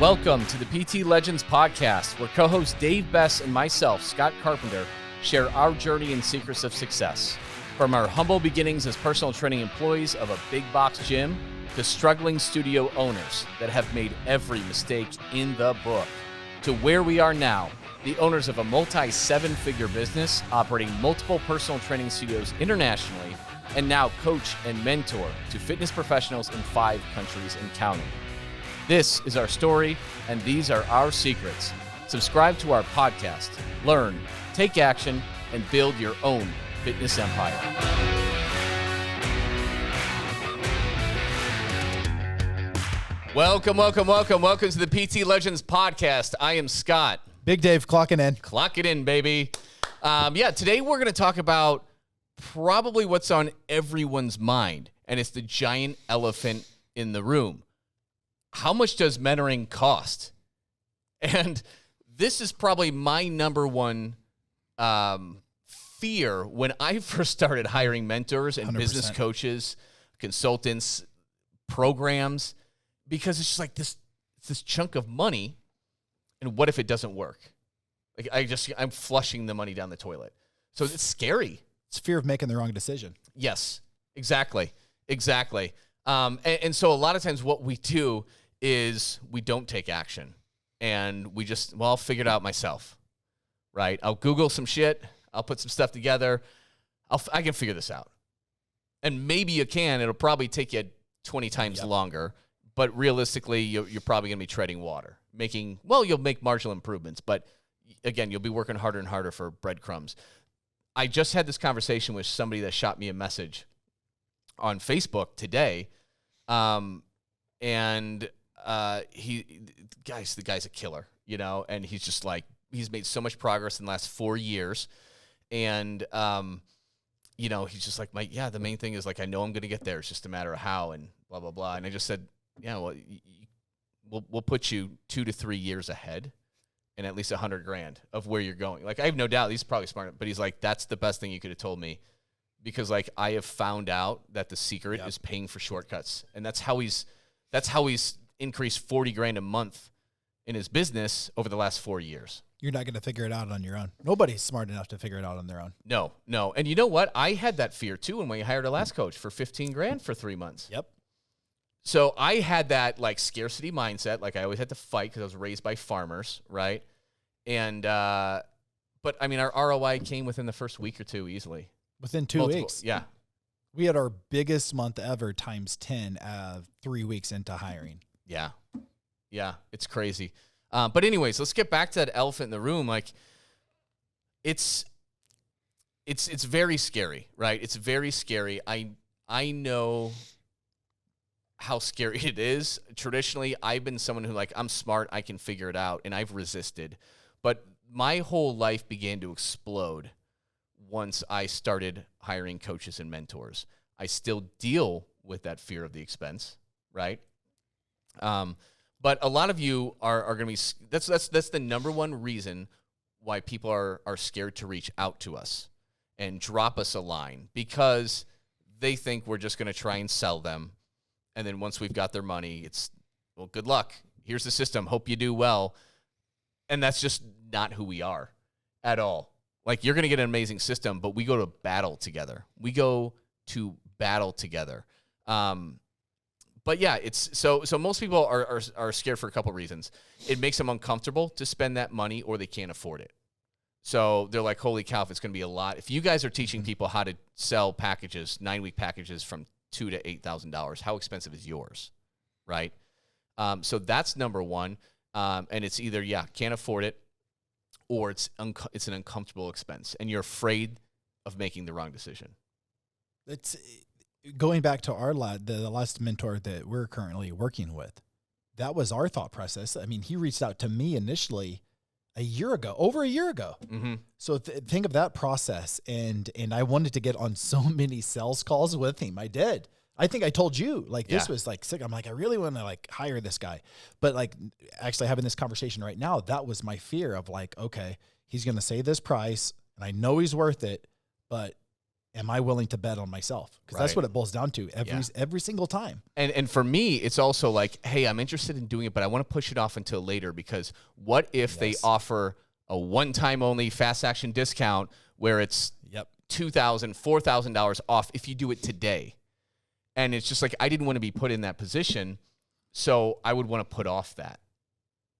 Welcome to the PT Legends podcast, where co-host Dave Bess and myself, Scott Carpenter, share our journey and secrets of success. From our humble beginnings as personal training employees of a big box gym to struggling studio owners that have made every mistake in the book, to where we are now, the owners of a multi-seven-figure business operating multiple personal training studios internationally, and now coach and mentor to fitness professionals in 5 countries and counting. This is our story, and these are our secrets. Subscribe to our podcast, learn, take action, and build your own fitness empire. Welcome to the PT Legends podcast. I am Scott. Big Dave, clocking in. Clock it in, baby. Today we're going to talk about probably what's on everyone's mind, and it's the giant elephant in the room. How much does mentoring cost? And this is probably my number one fear when I first started hiring mentors and 100%. business coaches, consultants, programs, because it's just like this chunk of money, and what if it doesn't work? Like I'm flushing the money down the toilet. So it's scary. It's fear of making the wrong decision. Yes, exactly. And so a lot of times what we do is we don't take action, and we just, I'll figure it out myself, right? I'll Google some shit. I'll put some stuff together. I can figure this out. And maybe you can. It'll probably take you 20 times longer, but realistically, you're probably going to be treading water. You'll make marginal improvements, but again, you'll be working harder and harder for breadcrumbs. I just had this conversation with somebody that shot me a message on Facebook today, and the guy's a killer, and he's just like, he's made so much progress in the last 4 years, and he's just like, the main thing is, like, I know I'm going to get there. It's just a matter of how, and blah blah blah. And I just said, we'll put you 2 to 3 years ahead, and at least $100,000 of where you're going. Like, I have no doubt he's probably smart, but he's like, that's the best thing you could have told me, because, like, I have found out that the secret is paying for shortcuts, and that's how he's increased $40,000 a month in his business over the last 4 years. You're not going to figure it out on your own. Nobody's smart enough to figure it out on their own. No. And you know what? I had that fear too when we hired our last coach for $15,000 for 3 months. Yep. So I had that, like, scarcity mindset. Like, I always had to fight because I was raised by farmers, right? And but I mean, our ROI came within the first week or two easily. Within 2 weeks. Yeah. We had our biggest month ever times 10 3 weeks into hiring. Yeah, it's crazy. But anyways, let's get back to that elephant in the room. Like, it's very scary, right? It's very scary. I know how scary it is. Traditionally, I've been someone who, like, I'm smart, I can figure it out, and I've resisted. But my whole life began to explode once I started hiring coaches and mentors. I still deal with that fear of the expense, right? But a lot of you are going to be, that's the number one reason why people are scared to reach out to us and drop us a line, because they think we're just going to try and sell them. And then once we've got their money, it's, well, good luck. Here's the system. Hope you do well. And that's just not who we are at all. Like, you're going to get an amazing system, but we go to battle together. But yeah, it's so most people are scared for a couple of reasons. It makes them uncomfortable to spend that money, or they can't afford it. So they're like, holy cow, if it's going to be a lot. If you guys are teaching people how to sell packages, 9-week packages from $2,000 to $8,000, how expensive is yours, right? So that's number one. And it's either, can't afford it, or it's an uncomfortable expense, and you're afraid of making the wrong decision. It's going back to the last mentor that we're currently working with. That was our thought process. I mean, he reached out to me initially over a year ago. Mm-hmm. So think of that process. And I wanted to get on so many sales calls with him. I did. I think I told you, like, this was like sick. I'm like, I really want to, like, hire this guy. But, like, actually having this conversation right now, that was my fear of, like, okay, he's going to say this price, and I know he's worth it, but am I willing to bet on myself? Because that's Right. what it boils down to every single time. And for me, it's also like, hey, I'm interested in doing it, but I want to push it off until later, because what if they offer a one-time only fast action discount where it's $2,000, $4,000 off if you do it today? And it's just like, I didn't want to be put in that position, so I would want to put off that.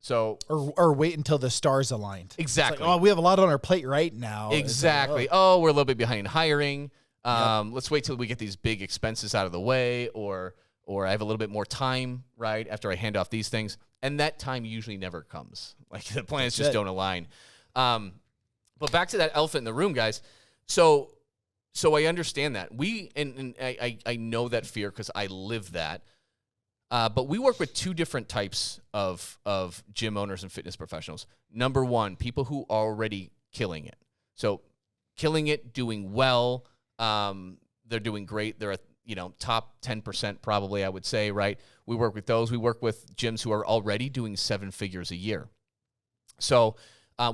So or wait until the stars aligned. Exactly. Like, oh, we have a lot on our plate right now. Exactly. Like, oh, we're a little bit behind in hiring. Let's wait till we get these big expenses out of the way, or I have a little bit more time, right, after I hand off these things. And that time usually never comes. Like, the plans just don't align. But back to that elephant in the room, guys. So I understand that. I know that fear because I live that. But we work with two different types of gym owners and fitness professionals. Number one, people who are already killing it. So killing it, doing well. They're doing great. They're at, top 10% probably, I would say, right? We work with those. We work with gyms who are already doing 7 figures a year. So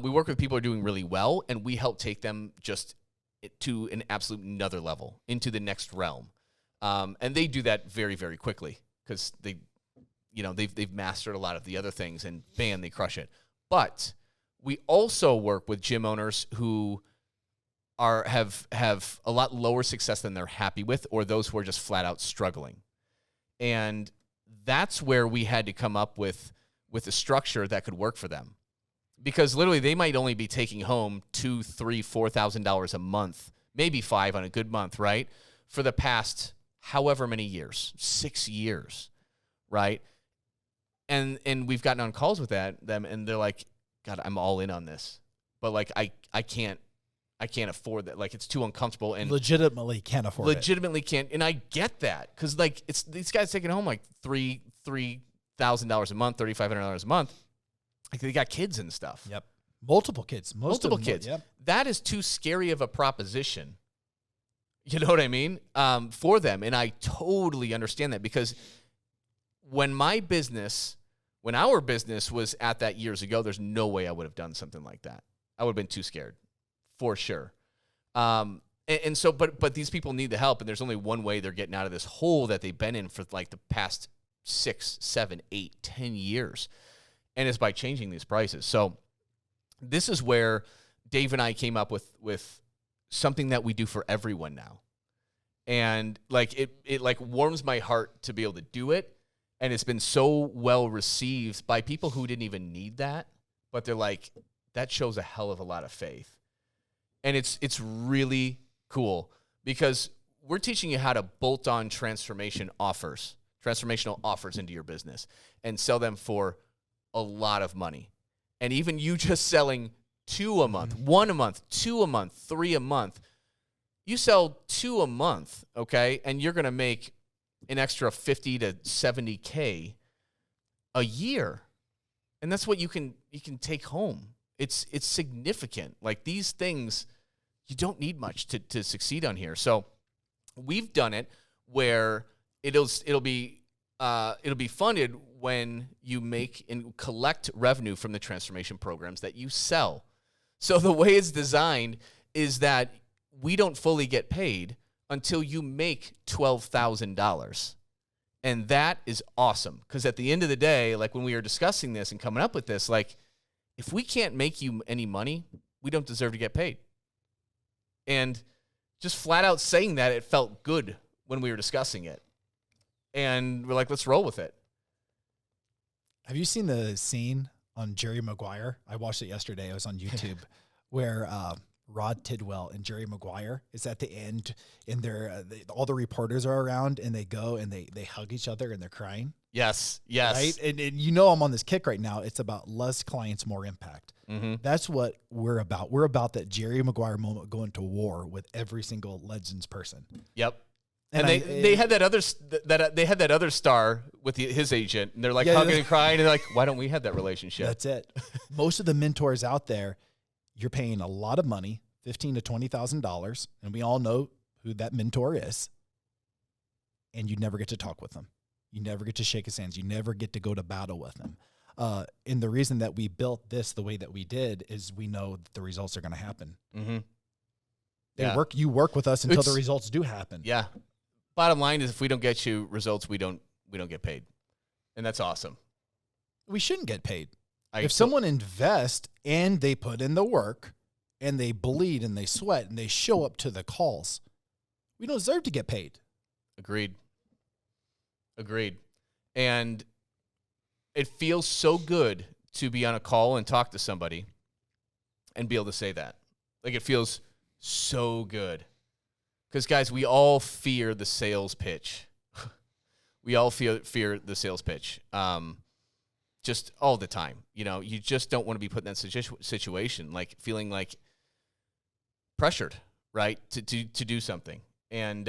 we work with people who are doing really well, and we help take them just to an absolute another level, into the next realm. And they do that very, very quickly because they've mastered a lot of the other things, and bam, they crush it. But we also work with gym owners who have a lot lower success than they're happy with, or those who are just flat out struggling. And that's where we had to come up with a structure that could work for them. Because literally they might only be taking home $2,000, $3,000, $4,000 a month, maybe $5,000 on a good month, right? For the past however many years, 6 years, right? And we've gotten on calls with them, and they're like, God, I'm all in on this. But like I can't afford that. Like, it's too uncomfortable, and legitimately can't afford it. Legitimately can't. And I get that, because like, it's these guys taking home like $3,000 a month, $3,500 a month. Like, they got kids and stuff. Yep. Multiple kids. Multiple kids. Yep. That is too scary of a proposition. You know what I mean? For them. And I totally understand that, because when our business was at that years ago, there's no way I would have done something like that. I would have been too scared, for sure. And so, but these people need the help, and there's only one way they're getting out of this hole that they've been in for like the past 6, 7, 8, 10 years. And it's by changing these prices. So this is where Dave and I came up with something that we do for everyone now. And like, it like warms my heart to be able to do it. And it's been so well received by people who didn't even need that, but they're like, that shows a hell of a lot of faith. And it's really cool, because we're teaching you how to bolt on transformational offers into your business and sell them for a lot of money. And even you just selling 2 a month, 1 a month, 2 a month, 3 a month, you sell 2 a month, okay? And you're going to make an extra 50 to 70K a year. And that's what you can take home. It's significant. Like, these things, you don't need much to succeed on here. So we've done it where it'll be funded when you make and collect revenue from the transformation programs that you sell. So the way it's designed is that we don't fully get paid until you make $12,000. And that is awesome, because at the end of the day, like, when we were discussing this and coming up with this, like, if we can't make you any money, we don't deserve to get paid. And just flat out saying that, it felt good when we were discussing it. And we're like, let's roll with it. Have you seen the scene on Jerry Maguire? I watched it yesterday. It was on YouTube, where Rod Tidwell and Jerry Maguire is at the end, and all the reporters are around, and they go and they hug each other and they're crying. Yes. Right? And I'm on this kick right now. It's about less clients, more impact. Mm-hmm. That's what we're about. We're about that Jerry Maguire moment, going to war with every single Legends person. Yep. And they had that other star with his agent, and they're like hugging and crying, and they're like, why don't we have that relationship? That's it. Most of the mentors out there, you're paying a lot of money, $15,000 to $20,000, and we all know who that mentor is. And you never get to talk with them. You never get to shake his hands. You never get to go to battle with them. And the reason that we built this the way that we did is we know that the results are going to happen. Mm-hmm. Yeah. You work with us until the It's- results do happen. Yeah. Bottom line is, if we don't get you results, we don't get paid, and that's awesome. We shouldn't get paid. I If someone invests and they put in the work and they bleed and they sweat and they show up to the calls, we don't deserve to get paid. Agreed. And it feels so good to be on a call and talk to somebody and be able to say that. Like, it feels so good. Because, guys, we all fear the sales pitch. We all fear the sales pitch. Just all the time. You know, you just don't want to be put in that situation, like feeling like pressured, right, to do something. And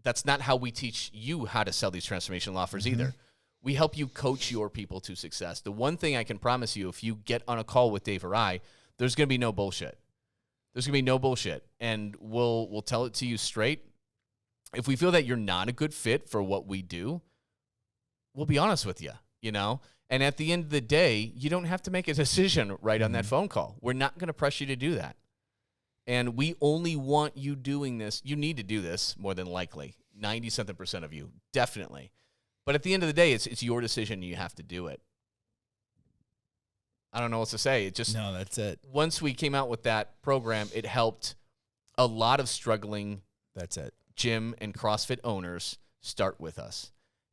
that's not how we teach you how to sell these transformational offers either. We help you coach your people to success. The one thing I can promise you, if you get on a call with Dave or I, there's going to be no bullshit. There's going to be no bullshit. And we'll tell it to you straight. If we feel that you're not a good fit for what we do, we'll be honest with you, you know? And at the end of the day, you don't have to make a decision right on that phone call. We're not going to press you to do that. And we only want you doing this. You need to do this more than likely. 90-something% of you, definitely. But at the end of the day, it's your decision. You have to do it. I don't know what to say. It just No, that's it. Once we came out with that program, it helped a lot of struggling That's it. gym and CrossFit owners start with us.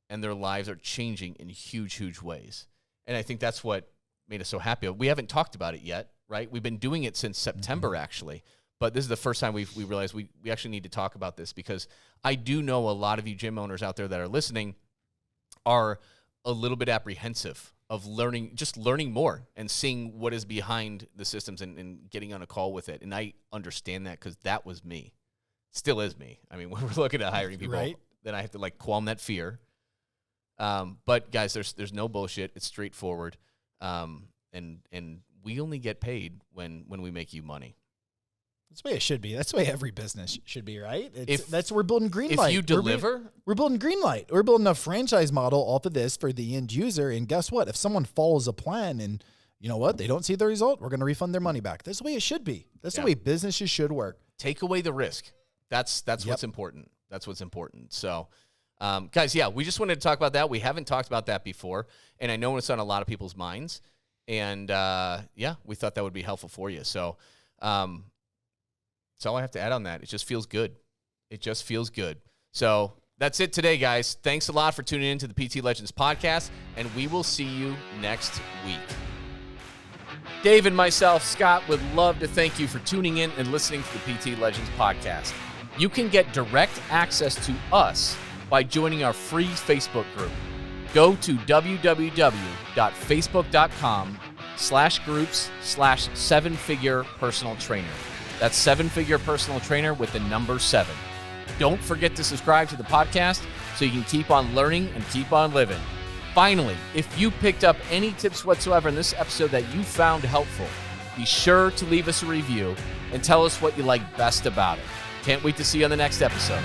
And their lives are changing in huge, huge ways. And I think that's what made us so happy. We haven't talked about it yet, right? We've been doing it since September, actually. But this is the first time we realized we actually need to talk about this, because I do know a lot of you gym owners out there that are listening are a little bit apprehensive of learning more and seeing what is behind the systems and getting on a call with it. And I understand that, because that was me. Still is me. I mean, when we're looking at hiring people, Right. then I have to qualm that fear. But guys, there's no bullshit. It's straightforward. And we only get paid when we make you money. That's the way it should be. That's the way every business should be, right? If we're building Greenlight. If you deliver, we're building Greenlight. We're building a franchise model off of this for the end user. And guess what? If someone follows a plan and you know what, they don't see the result, we're going to refund their money back. That's the way it should be. That's the way businesses should work. take away the risk. That's what's important. That's what's important. So, guys, we just wanted to talk about that. We haven't talked about that before, and I know it's on a lot of people's minds. And we thought that would be helpful for you. So, that's all I have to add on that. It just feels good. It just feels good. So that's it today, guys. Thanks a lot for tuning in to the PT Legends podcast, and we will see you next week. Dave and myself, Scott, would love to thank you for tuning in and listening to the PT Legends podcast. You can get direct access to us by joining our free Facebook group. Go to www.facebook.com/groups/7-figure personal trainer. That's 7-figure personal trainer with the number 7. Don't forget to subscribe to the podcast so you can keep on learning and keep on living. Finally, if you picked up any tips whatsoever in this episode that you found helpful, be sure to leave us a review and tell us what you like best about it. Can't wait to see you on the next episode.